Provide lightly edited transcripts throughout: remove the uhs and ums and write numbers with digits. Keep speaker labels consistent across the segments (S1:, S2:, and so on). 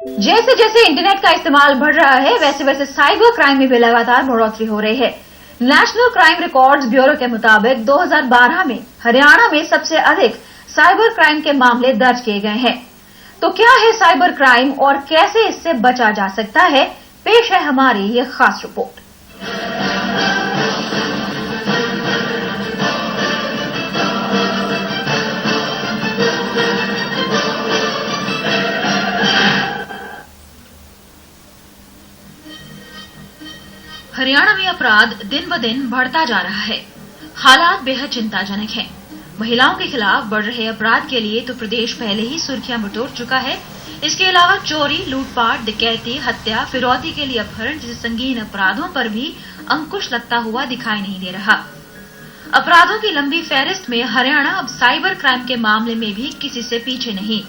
S1: जैसे जैसे इंटरनेट का इस्तेमाल बढ़ रहा है वैसे वैसे साइबर क्राइम में भी लगातार बढ़ोतरी हो रही है। नेशनल क्राइम रिकॉर्ड्स ब्यूरो के मुताबिक 2012 में हरियाणा में सबसे अधिक साइबर क्राइम के मामले दर्ज किए गए हैं। तो क्या है साइबर क्राइम और कैसे इससे बचा जा सकता है, पेश है हमारी ये खास रिपोर्ट। हरियाणा में अपराध दिन ब दिन बढ़ता जा रहा है। हालात बेहद चिंताजनक हैं। महिलाओं के खिलाफ बढ़ रहे अपराध के लिए तो प्रदेश पहले ही सुर्खियां बटोर चुका है। इसके अलावा चोरी, लूटपाट, डकैती, हत्या, फिरौती के लिए अपहरण जैसे संगीन अपराधों पर भी अंकुश लगता हुआ दिखाई नहीं दे रहा। अपराधों की लंबी फहरिस्त में हरियाणा अब साइबर क्राइम के मामले में भी किसी से पीछे नहीं।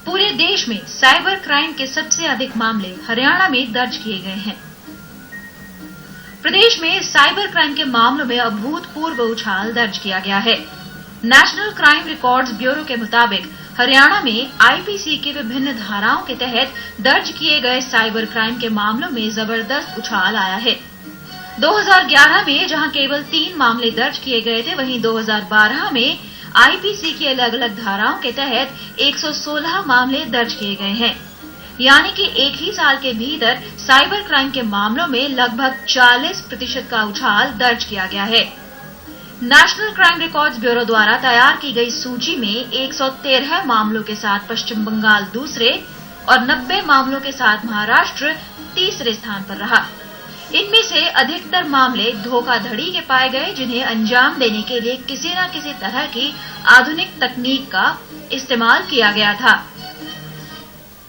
S1: पूरे देश में साइबर क्राइम के सबसे अधिक मामले हरियाणा में दर्ज किए गए हैं। प्रदेश में साइबर क्राइम के मामलों में अभूतपूर्व उछाल दर्ज किया गया है। नेशनल क्राइम रिकॉर्ड्स ब्यूरो के मुताबिक हरियाणा में आईपीसी की विभिन्न धाराओं के तहत दर्ज किए गए साइबर क्राइम के मामलों में जबरदस्त उछाल आया है। 2011 में जहां केवल 3 मामले दर्ज किए गए थे, वहीं 2012 में आईपीसी की अलग अलग धाराओं के तहत 116 मामले दर्ज किए गए हैं। यानी कि एक ही साल के भीतर साइबर क्राइम के मामलों में लगभग 40% का उछाल दर्ज किया गया है। नेशनल क्राइम रिकॉर्ड्स ब्यूरो द्वारा तैयार की गई सूची में 113 मामलों के साथ पश्चिम बंगाल दूसरे और 90 मामलों के साथ महाराष्ट्र तीसरे स्थान पर रहा। इनमें से अधिकतर मामले धोखाधड़ी के पाए गए, जिन्हें अंजाम देने के लिए किसी न किसी तरह की आधुनिक तकनीक का इस्तेमाल किया गया था।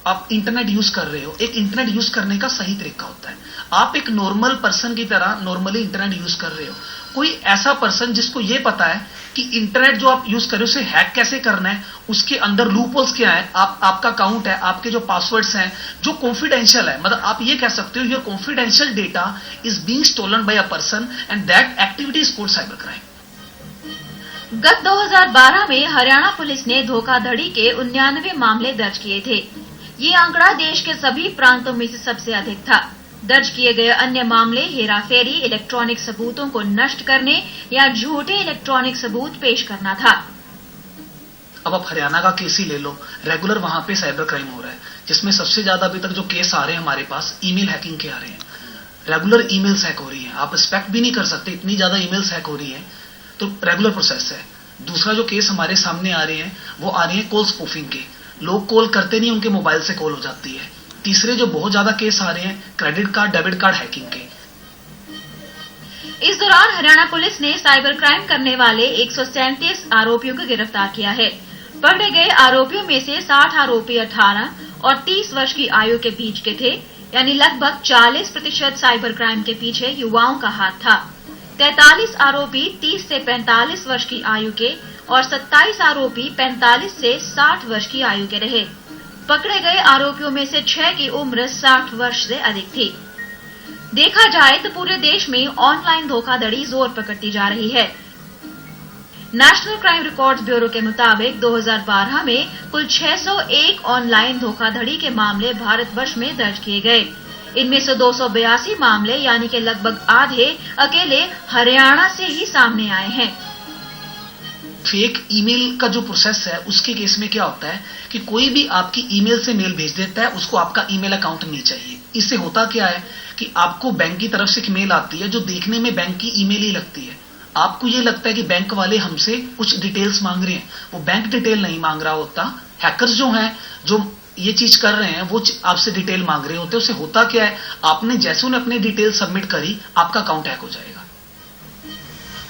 S2: आप इंटरनेट यूज कर रहे हो, एक इंटरनेट यूज करने का सही तरीका होता है। आप एक नॉर्मल पर्सन की तरह नॉर्मली इंटरनेट यूज कर रहे हो। कोई ऐसा पर्सन जिसको ये पता है कि इंटरनेट जो आप यूज कर रहे हो उसे हैक कैसे करना है, उसके अंदर लूपहोल्स क्या है, आपका अकाउंट है, आपके जो पासवर्ड्स हैं जो कॉन्फिडेंशियल है, मतलब आप ये कह सकते हो your confidential data is being stolen by a person and that activity is called cyber crime.
S1: गत 2012 में हरियाणा पुलिस ने धोखाधड़ी के 99 मामले दर्ज किए थे। ये आंकड़ा देश के सभी प्रांतों में से सबसे अधिक था। दर्ज किए गए अन्य मामले हेराफेरी, इलेक्ट्रॉनिक सबूतों को नष्ट करने या झूठे इलेक्ट्रॉनिक सबूत पेश करना था।
S2: अब आप हरियाणा का केस ही ले लो, रेगुलर वहां पे साइबर क्राइम हो रहा है, जिसमें सबसे ज्यादा अभी तक जो केस आ रहे हैं हमारे पास ईमेल हैकिंग के आ रहे हैं। रेगुलर ईमेल्स हैक हो रही है, आप एक्सपेक्ट भी नहीं कर सकते इतनी ज्यादा ईमेल्स हैक हो रही है, तो रेगुलर प्रोसेस है। दूसरा जो केस हमारे सामने आ रहे हैं वो आ रहे हैं कॉल स्पूफिंग के। लोग कॉल करते नहीं, उनके मोबाइल से कॉल हो जाती है। तीसरे जो बहुत ज्यादा केस आ रहे हैं credit card, debit card hacking के।
S1: इस दौरान हरियाणा पुलिस ने साइबर क्राइम करने वाले 137 आरोपियों को गिरफ्तार किया है। पकड़े गए आरोपियों में से 60 आरोपी 18 और 30 वर्ष की आयु के बीच के थे, यानी लगभग 40% साइबर क्राइम के पीछे युवाओं का हाथ था। 43 आरोपी 30 से 45 वर्ष की आयु के और 27 आरोपी 45 से 60 वर्ष की आयु के रहे। पकड़े गए आरोपियों में से 6 की उम्र 60 वर्ष से अधिक थी। देखा जाए तो पूरे देश में ऑनलाइन धोखाधड़ी जोर पकड़ती जा रही है। नेशनल क्राइम रिकॉर्ड्स ब्यूरो के मुताबिक 2012 में कुल 601 ऑनलाइन धोखाधड़ी के मामले भारतवर्ष में दर्ज किए गए। इनमें से 282 मामले यानी कि लगभग आधे अकेले हरियाणा से ही सामने आए हैं।
S2: फेक ईमेल का जो प्रोसेस है उसके केस में क्या होता है कि कोई भी आपकी ईमेल से मेल भेज देता है, उसको आपका ईमेल अकाउंट नहीं चाहिए। इससे होता क्या है कि आपको बैंक की तरफ से एक मेल आती है जो देखने में बैंक की ईमेल ही लगती है। आपको ये लगता है कि बैंक वाले हमसे कुछ डिटेल्स मांग रहे हैं, वो बैंक डिटेल नहीं मांग रहा होता। हैकर्स जो हैं, जो ये चीज कर रहे हैं, वो आपसे डिटेल मांग रहे होते हैं। उससे होता क्या है, आपने जैसे उन्हें अपनी डिटेल सबमिट करी, आपका अकाउंट हैक हो जाएगा।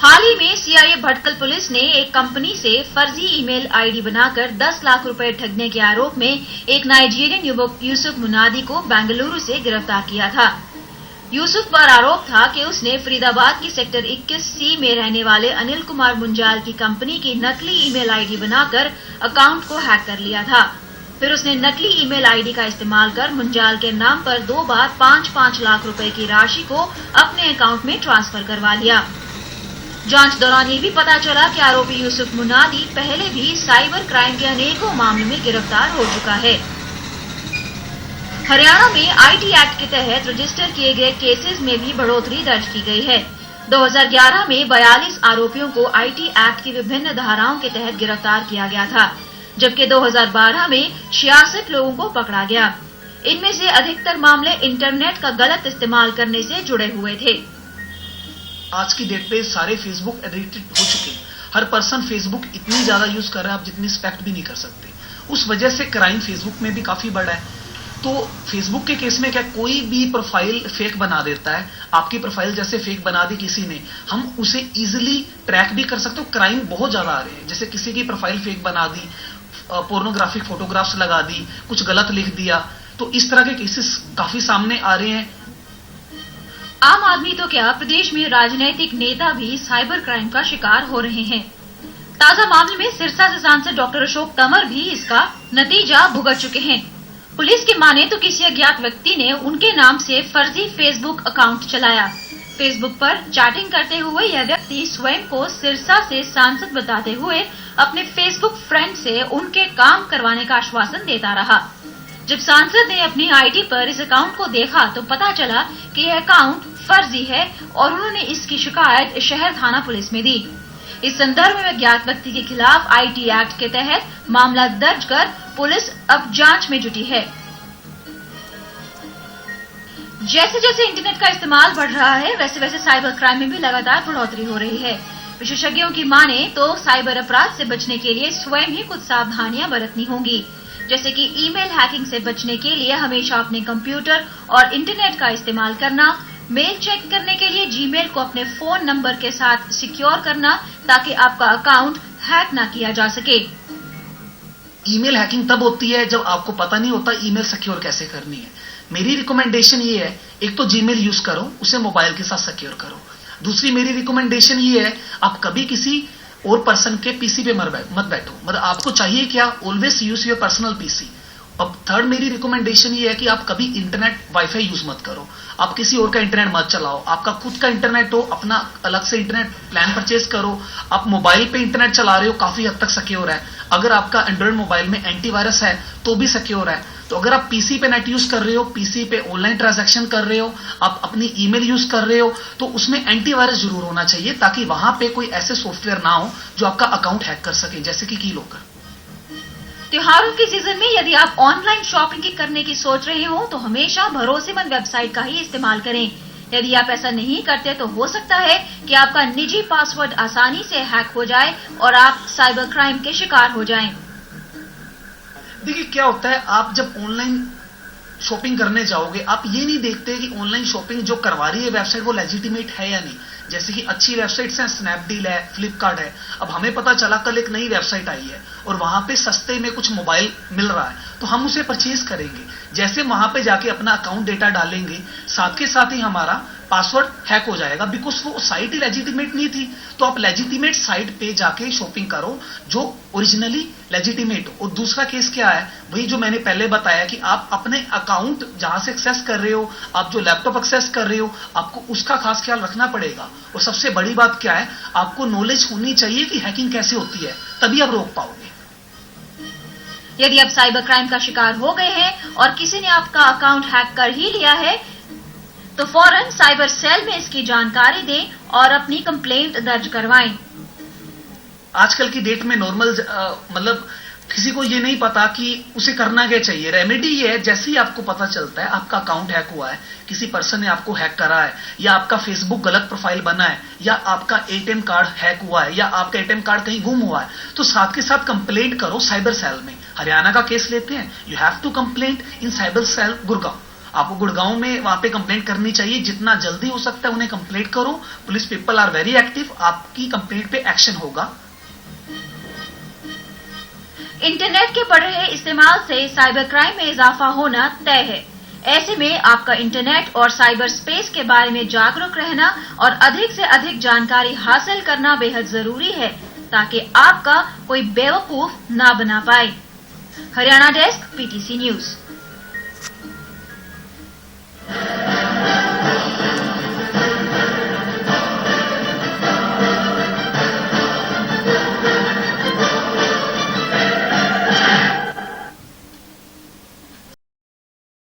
S1: हाल ही में सीआईए भटकल पुलिस ने एक कंपनी से फर्जी ईमेल आईडी बनाकर 10 लाख रुपए ठगने के आरोप में एक नाइजीरियन युवक यूसुफ मुनादी को बेंगलुरु से गिरफ्तार किया था। यूसुफ पर आरोप था कि उसने फरीदाबाद की सेक्टर 21C में रहने वाले अनिल कुमार मुंजाल की कंपनी की नकली ईमेल आईडी बनाकर अकाउंट को हैक कर लिया था। फिर उसने नकली ईमेल आईडी का इस्तेमाल कर मुंजाल के नाम पर 2 बार 5-5 लाख रुपए की राशि को अपने अकाउंट में ट्रांसफर करवा लिया। जांच दौरान ये भी पता चला कि आरोपी यूसुफ मुनादी पहले भी साइबर क्राइम के अनेकों मामलों में गिरफ्तार हो चुका है। हरियाणा में आईटी एक्ट के तहत रजिस्टर किए गए केसेस में भी बढ़ोतरी दर्ज की गई है। 2011 में 42 आरोपियों को आईटी एक्ट की विभिन्न धाराओं के तहत गिरफ्तार किया गया था, जबकि 2012 में 66 लोगों को पकड़ा गया। इनमें से अधिकतर मामले इंटरनेट का गलत इस्तेमाल करने से जुड़े हुए थे।
S2: आज की डेट पे सारे फेसबुक एडिक्टेड हो चुके हैं। हर पर्सन फेसबुक इतनी ज्यादा यूज कर रहा है, आप जितनी एक्सपेक्ट भी नहीं कर सकते। उस वजह से क्राइम फेसबुक में भी काफी बढ़ा है। तो फेसबुक के केस में क्या, कोई भी प्रोफाइल फेक बना देता है। आपकी प्रोफाइल जैसे फेक बना दी किसी ने, हम उसे इजिली ट्रैक भी कर सकते हो। क्राइम बहुत ज्यादा आ रहे हैं, जैसे किसी की प्रोफाइल फेक बना दी, पोर्नोग्राफिक फोटोग्राफ्स लगा दी, कुछ गलत लिख दिया, तो इस तरह के केसेस काफी सामने आ रहे हैं।
S1: आम आदमी तो क्या, प्रदेश में राजनीतिक नेता भी साइबर क्राइम का शिकार हो रहे हैं। ताजा मामले में सिरसा से सांसद डॉक्टर अशोक तंवर भी इसका नतीजा भुगत चुके हैं। पुलिस की माने तो किसी अज्ञात व्यक्ति ने उनके नाम से फर्जी फेसबुक अकाउंट चलाया। फेसबुक पर चैटिंग करते हुए यह व्यक्ति स्वयं को सिरसा से सांसद बताते हुए अपने फेसबुक फ्रेंड से उनके काम करवाने का आश्वासन देता रहा। जब सांसद ने अपनी आईडी पर इस अकाउंट को देखा तो पता चला कि यह अकाउंट फर्जी है और उन्होंने इसकी शिकायत शहर थाना पुलिस में दी। इस संदर्भ में अज्ञात व्यक्ति के खिलाफ आईटी एक्ट के तहत मामला दर्ज कर पुलिस अब जांच में जुटी है। जैसे जैसे इंटरनेट का इस्तेमाल बढ़ रहा है, वैसे वैसे साइबर क्राइम में भी लगातार बढ़ोतरी हो रही है। विशेषज्ञों की माने तो साइबर अपराध से बचने के लिए स्वयं ही कुछ सावधानियां बरतनी होंगी, जैसे कि ईमेल हैकिंग से बचने के लिए हमेशा अपने कंप्यूटर और इंटरनेट का इस्तेमाल करना, मेल चेक करने के लिए जीमेल को अपने फोन नंबर के साथ सिक्योर करना ताकि आपका अकाउंट हैक ना किया जा सके।
S2: ईमेल हैकिंग तब होती है जब आपको पता नहीं होता ईमेल सिक्योर कैसे करनी है। मेरी रिकमेंडेशन ये है, एक तो जीमेल यूज करो, उसे मोबाइल के साथ सिक्योर करो। दूसरी मेरी रिकमेंडेशन ये है, आप कभी किसी और पर्सन के पीसी पे मत बैठो। मतलब आपको चाहिए क्या, always use your personal PC. अब थर्ड मेरी रिकमेंडेशन ये है कि आप कभी इंटरनेट वाईफाई यूज मत करो। आप किसी और का इंटरनेट मत चलाओ। आपका खुद का इंटरनेट हो, अपना अलग से इंटरनेट प्लान परचेज करो। आप मोबाइल पे इंटरनेट चला रहे हो, काफी हद तक सिक्योर है। अगर आपका एंड्रॉइड मोबाइल में एंटीवायरस है तो भी सिक्योर है। तो अगर आप पीसी पे नेट यूज कर रहे हो, पीसी पे ऑनलाइन ट्रांजैक्शन कर रहे हो, आप अपनी ईमेल यूज कर रहे हो, तो उसमें एंटीवायरस जरूर होना चाहिए ताकि वहां पे कोई ऐसे सॉफ्टवेयर ना हो जो आपका अकाउंट हैक कर सके, जैसे कि कीलॉकर।
S1: त्योहारों के सीजन में यदि आप ऑनलाइन शॉपिंग करने की सोच रहे हो तो हमेशा भरोसेमंद वेबसाइट का ही इस्तेमाल करें। यदि आप ऐसा नहीं करते तो हो सकता है कि आपका निजी पासवर्ड आसानी से हैक हो जाए और आप साइबर क्राइम के शिकार हो जाएं।
S2: देखिए क्या होता है, आप जब ऑनलाइन शॉपिंग करने जाओगे, आप ये नहीं देखते कि ऑनलाइन शॉपिंग जो करवा रही है वेबसाइट वो लेजिटिमेट है या नहीं। जैसे कि अच्छी वेबसाइट्स हैं, स्नैपडील है, फ्लिपकार्ट है। अब हमें पता चला कल एक नई वेबसाइट आई है और वहां पे सस्ते में कुछ मोबाइल मिल रहा है, तो हम उसे परचेज करेंगे। जैसे वहां पे जाके अपना अकाउंट डेटा डालेंगे, साथ के साथ ही हमारा पासवर्ड हैक हो जाएगा, बिकॉज वो साइट ही लेजिटिमेट नहीं थी। तो आप लेजिटिमेट साइट पे जाके शॉपिंग करो जो ओरिजिनली लेजिटिमेट हो। और दूसरा केस क्या है, वही जो मैंने पहले बताया कि आप अपने अकाउंट जहां से एक्सेस कर रहे हो, आप जो लैपटॉप एक्सेस कर रहे हो, आपको उसका खास ख्याल रखना पड़ेगा। और सबसे बड़ी बात क्या है, आपको नॉलेज होनी चाहिए कि हैकिंग कैसे होती है, तभी आप रोक पाओगे।
S1: यदि आप साइबर क्राइम का शिकार हो गए हैं और किसी ने आपका अकाउंट हैक कर ही लिया है तो फौरन साइबर सेल में इसकी जानकारी दें और अपनी कंप्लेंट दर्ज करवाएं।
S2: आजकल की डेट में नॉर्मल मतलब किसी को ये नहीं पता कि उसे करना क्या चाहिए। रेमेडी ये है, जैसे ही आपको पता चलता है आपका अकाउंट हैक हुआ है, किसी पर्सन ने आपको हैक करा है, या आपका फेसबुक गलत प्रोफाइल बना है, या आपका एटीएम कार्ड हैक हुआ है, या आपका एटीएम कार्ड कहीं गुम हुआ है, तो साथ के साथ कंप्लेंट करो साइबर सेल में। हरियाणा का केस लेते हैं, you have to complaint in cyber cell Gurgaon. आपको गुड़गांव में वहां पे कंप्लेंट करनी चाहिए, जितना जल्दी हो सकता है उन्हें कंप्लेंट करो। Police people are very active, आपकी कंप्लेंट पे एक्शन होगा।
S1: इंटरनेट के बढ़ रहे इस्तेमाल से साइबर क्राइम में इजाफा होना तय है। ऐसे में आपका इंटरनेट और साइबर स्पेस के बारे में जागरूक रहना और अधिक से अधिक जानकारी हासिल करना बेहद जरूरी है ताकि आपका कोई बेवकूफ ना बना पाए। Haryana desk, PTC news.